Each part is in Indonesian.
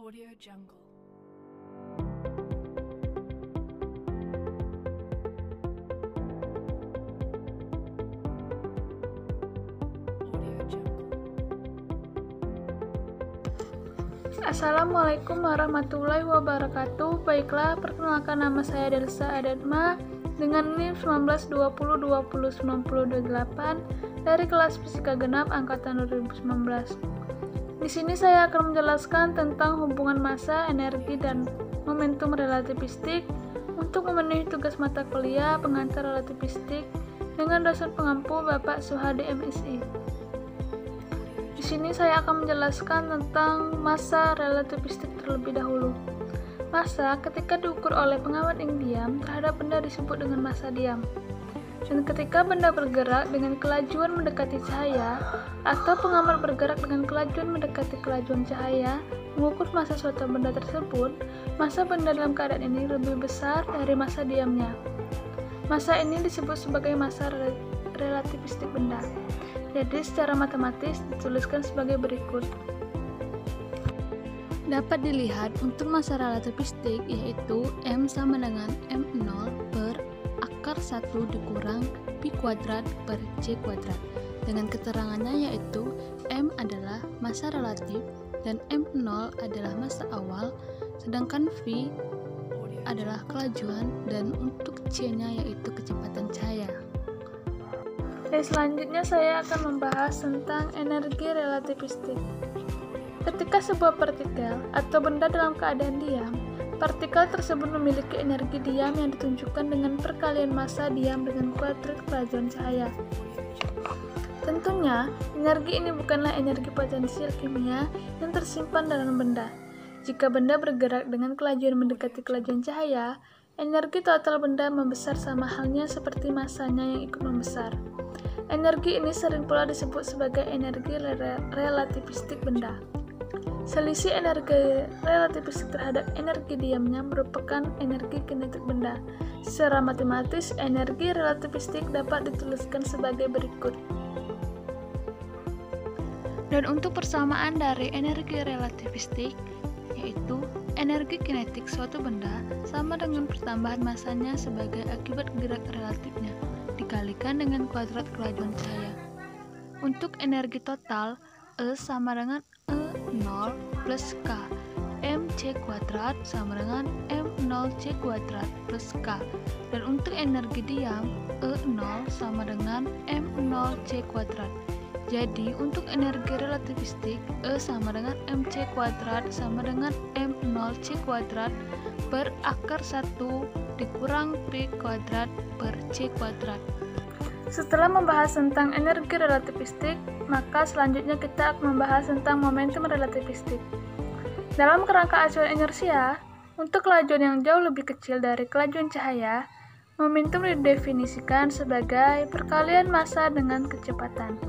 Audio Jungle. Assalamualaikum warahmatullahi wabarakatuh. Baiklah, perkenalkan nama saya Delsa Adadma dengan NIM 1920209028 dari kelas Fisika Genap angkatan 2019. Di sini saya akan menjelaskan tentang hubungan massa, energi, dan momentum relativistik untuk memenuhi tugas mata kuliah pengantar relativistik dengan dosen pengampu Bapak Suhadi MSI. Di sini saya akan menjelaskan tentang massa relativistik terlebih dahulu. Massa ketika diukur oleh pengamat yang diam terhadap benda disebut dengan massa diam. Dan ketika benda bergerak dengan kelajuan mendekati cahaya atau pengamat bergerak dengan kelajuan mendekati kelajuan cahaya mengukur massa suatu benda tersebut, massa benda dalam keadaan ini lebih besar dari massa diamnya. Massa ini disebut sebagai massa relativistik benda. Jadi secara matematis dituliskan sebagai berikut. Dapat dilihat untuk massa relativistik yaitu M sama dengan M0 per akar 1 dikurang pi kuadrat per C kuadrat. Dengan keterangannya yaitu M adalah massa relatif dan M0 adalah massa awal, sedangkan V adalah kelajuan dan untuk C-nya yaitu kecepatan cahaya. Selanjutnya saya akan membahas tentang energi relativistik. Ketika sebuah partikel atau benda dalam keadaan diam, partikel tersebut memiliki energi diam yang ditunjukkan dengan perkalian massa diam dengan kuadrat kelajuan cahaya. Tentunya, energi ini bukanlah energi potensial kimia yang tersimpan dalam benda. Jika benda bergerak dengan kelajuan mendekati kelajuan cahaya, energi total benda membesar sama halnya seperti massanya yang ikut membesar. Energi ini sering pula disebut sebagai energi relativistik benda. Selisih energi relativistik terhadap energi diamnya merupakan energi kinetik benda. Secara matematis, energi relativistik dapat dituliskan sebagai berikut. Dan untuk persamaan dari energi relativistik, yaitu energi kinetik suatu benda sama dengan pertambahan massanya sebagai akibat gerak relatifnya, dikalikan dengan kuadrat kelajuan cahaya. Untuk energi total, E sama dengan E0 plus K. MC kuadrat sama dengan M0C kuadrat plus K. Dan untuk energi diam, E0 sama dengan M0C kuadrat. Jadi, untuk energi relativistik, E sama dengan MC kuadrat sama dengan M0C kuadrat per akar 1 dikurang P kuadrat per C kuadrat. Setelah membahas tentang energi relativistik, maka selanjutnya kita akan membahas tentang momentum relativistik. Dalam kerangka acuan inersia, untuk kelajuan yang jauh lebih kecil dari kelajuan cahaya, momentum didefinisikan sebagai perkalian massa dengan kecepatan.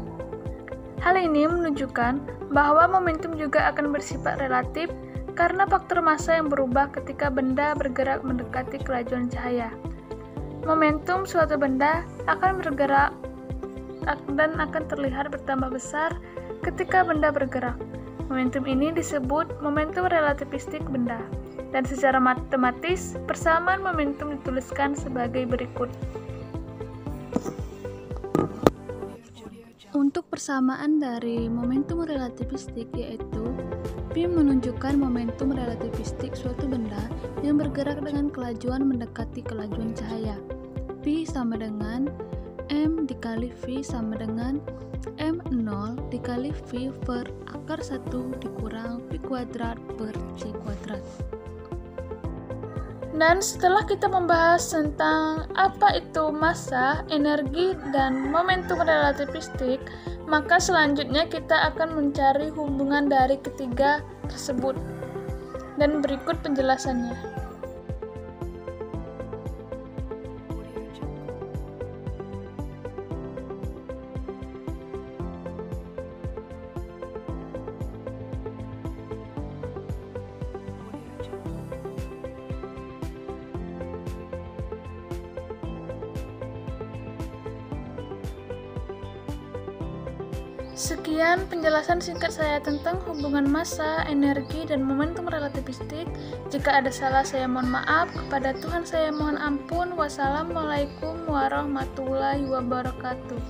Hal ini menunjukkan bahwa momentum juga akan bersifat relatif karena faktor massa yang berubah ketika benda bergerak mendekati kelajuan cahaya. Momentum suatu benda akan bergerak dan akan terlihat bertambah besar ketika benda bergerak. Momentum ini disebut momentum relativistik benda. Dan secara matematis, persamaan momentum dituliskan sebagai berikut. Untuk persamaan dari momentum relativistik yaitu P menunjukkan momentum relativistik suatu benda yang bergerak dengan kelajuan mendekati kelajuan cahaya. P sama dengan M dikali V sama dengan M0 dikali V per akar 1 dikurang P kuadrat per C kuadrat. Dan setelah kita membahas tentang apa itu massa, energi, dan momentum relativistik, maka selanjutnya kita akan mencari hubungan dari ketiga tersebut. Dan berikut penjelasannya. Sekian penjelasan singkat saya tentang hubungan massa, energi, dan momentum relativistik. Jika ada salah, saya mohon maaf. Kepada Tuhan saya mohon ampun. Wassalamualaikum warahmatullahi wabarakatuh.